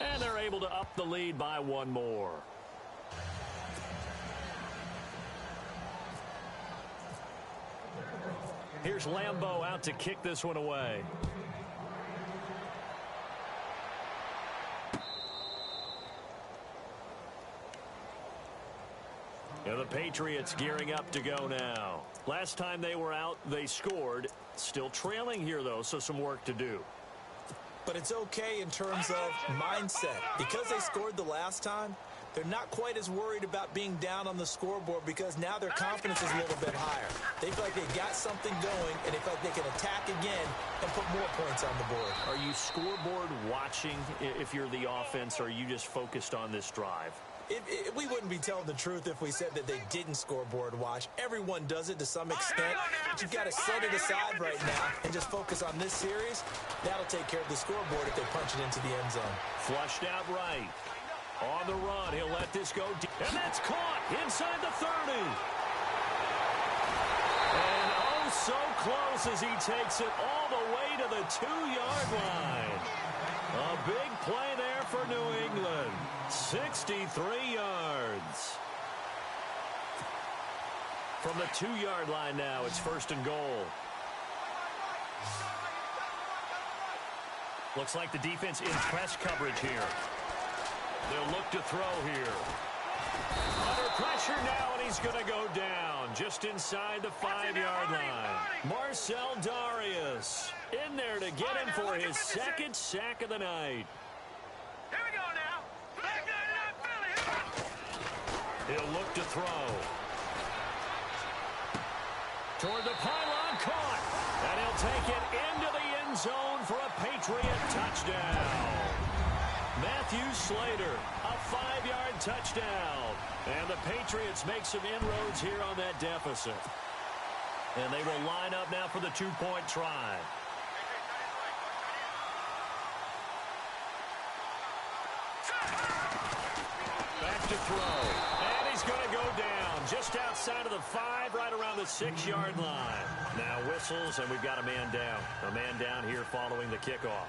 And they're able to up the lead by 1 more. Here's Lambeau out to kick this one away. And the Patriots gearing up to go now. Last time they were out, they scored. Still trailing here, though, so some work to do. But it's okay in terms of mindset. Because they scored the last time, they're not quite as worried about being down on the scoreboard because now their confidence is a little bit higher. They feel like they've got something going, and they feel like they can attack again and put more points on the board. Are you scoreboard watching if you're the offense, or are you just focused on this drive? We wouldn't be telling the truth if we said that they didn't scoreboard watch. Everyone does it to some extent, but you've got to set it aside right now and just focus on this series. That'll take care of the scoreboard if they punch it into the end zone. Flushed out right. On the run, he'll let this go deep. And that's caught inside the 30. And oh, so close as he takes it all the way to the 2-yard line. A big play there for New England. 63 yards. From the 2-yard line now, it's first and goal. Looks like the defense in press coverage here. They'll look to throw here. Under pressure now, and he's going to go down just inside the 5-yard line. Marcell Dareus in there to get him for his second sack of the night. Here we go now. He'll look to throw. Toward the pylon, caught. And he'll take it into the end zone for a Patriot touchdown. Matthew Slater, a 5-yard touchdown. And the Patriots make some inroads here on that deficit. And they will line up now for the 2-point try. Back to throw. And he's going to go down just outside of the 5, right around the 6-yard line. Now whistles, and we've got a man down. A man down here following the kickoff.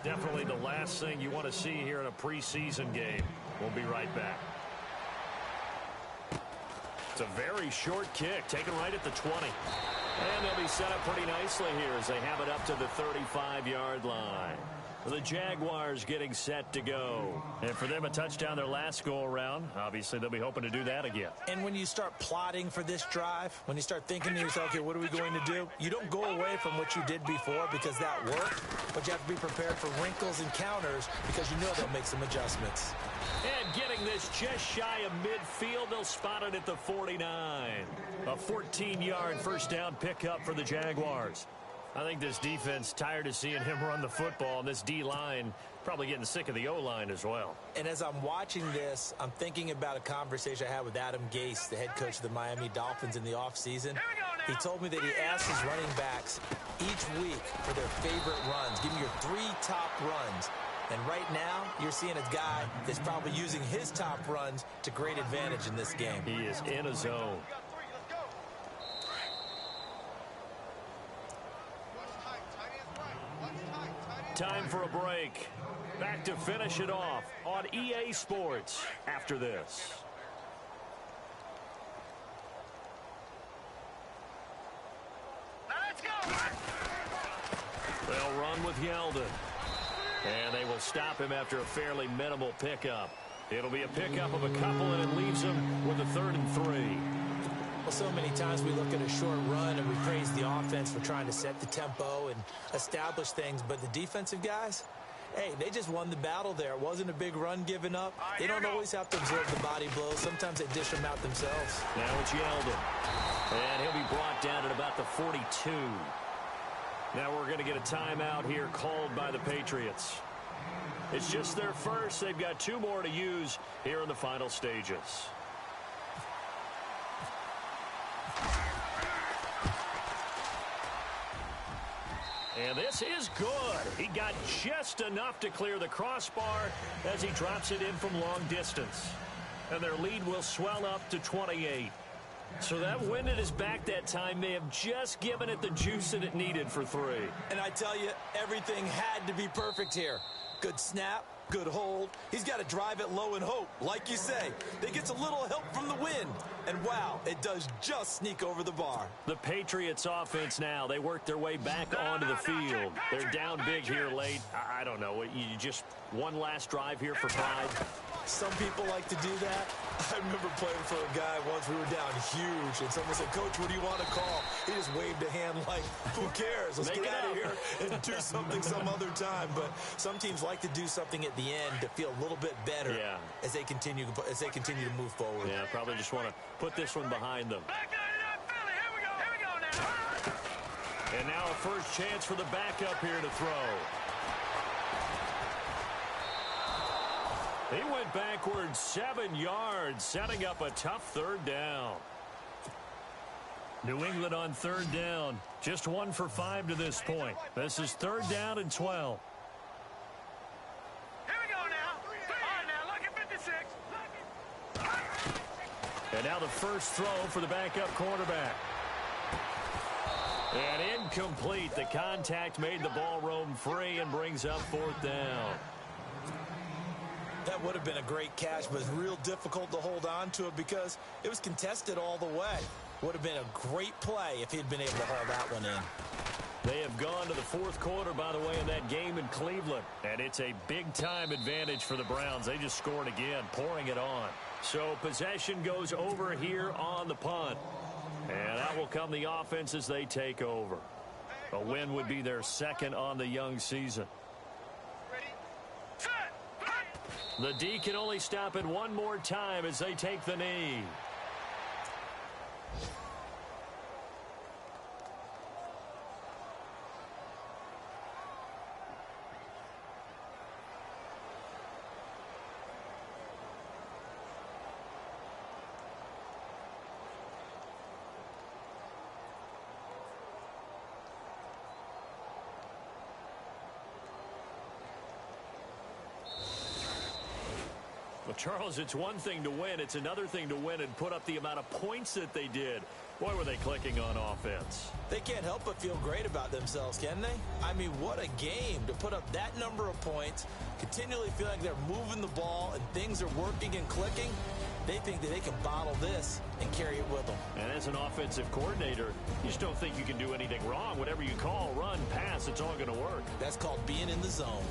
Definitely the last thing you want to see here in a preseason game. We'll be right back. It's a very short kick, taken right at the 20. And they'll be set up pretty nicely here as they have it up to the 35-yard line. The Jaguars getting set to go. And for them, a touchdown their last go-around. Obviously, they'll be hoping to do that again. And when you start plotting for this drive, when you start thinking to yourself, okay, what are we going to do? You don't go away from what you did before because that worked, but you have to be prepared for wrinkles and counters because you know they'll make some adjustments. And getting this just shy of midfield, they'll spot it at the 49. A 14-yard first down pickup for the Jaguars. I think this defense tired of seeing him run the football, and this D-line probably getting sick of the O-line as well. And as I'm watching this, I'm thinking about a conversation I had with Adam Gase, the head coach of the Miami Dolphins in the offseason. He told me that he asked his running backs each week for their favorite runs. Give me your 3 top runs. And right now, you're seeing a guy that's probably using his top runs to great advantage in this game. He is in a zone. Time for a break. Back to finish it off on EA Sports after this. Now let's go. They'll run with Yeldon. And they will stop him after a fairly minimal pickup. It'll be a pickup of a couple, and it leaves him with a 3rd and 3. Well, so many times we look at a short run and we praise the offense for trying to set the tempo and establish things, but the defensive guys, hey, they just won the battle there. It wasn't a big run given up. They don't always have to absorb the body blows. Sometimes they dish them out themselves. Now it's Yeldon. And he'll be brought down at about the 42. Now we're going to get a timeout here called by the Patriots. It's just their first. They've got 2 more to use here in the final stages. And this is good. He got just enough to clear the crossbar as he drops it in from long distance. And their lead will swell up to 28. So that wind at his back that time may have just given it the juice that it needed for 3. And I tell you, everything had to be perfect here. Good snap, good hold. He's got to drive it low and hope. Like you say, they gets a little help from the wind. And wow, it does just sneak over the bar. The Patriots offense now, they work their way back onto the field. They're down big here late. I don't know, you just one last drive here for pride. Some people like to do that. I remember playing for a guy once. We were down huge, and someone said, Coach, what do you want to call? He just waved a hand like, who cares? Let's get out of here and do something some other time. But some teams like to do something at the end to feel a little bit better as they continue to move forward. Yeah, probably just want to put this one behind them. Here we go now. And now a first chance for the backup here to throw. He went backwards 7 yards, setting up a tough 3rd down. New England on 3rd down. Just 1 for 5 to this point. This is 3rd down and 12. Here we go now. All right, now look at 56. And now the first throw for the backup quarterback. And incomplete. The contact made the ball roam free and brings up 4th down. That would have been a great catch, but it's real difficult to hold on to it because it was contested all the way. Would have been a great play if he'd been able to haul that one in. They have gone to the 4th quarter, by the way, in that game in Cleveland. And it's a big-time advantage for the Browns. They just scored again, pouring it on. So possession goes over here on the punt. And that will come the offense as they take over. A win would be their 2nd on the young season. The D can only stop it 1 more time as they take the knee. Well, Charles, it's one thing to win. It's another thing to win and put up the amount of points that they did. Boy, were they clicking on offense. They can't help but feel great about themselves, can they? I mean, what a game to put up that number of points, continually feel like they're moving the ball and things are working and clicking. They think that they can bottle this and carry it with them. And as an offensive coordinator, you just don't think you can do anything wrong. Whatever you call, run, pass, it's all going to work. That's called being in the zone.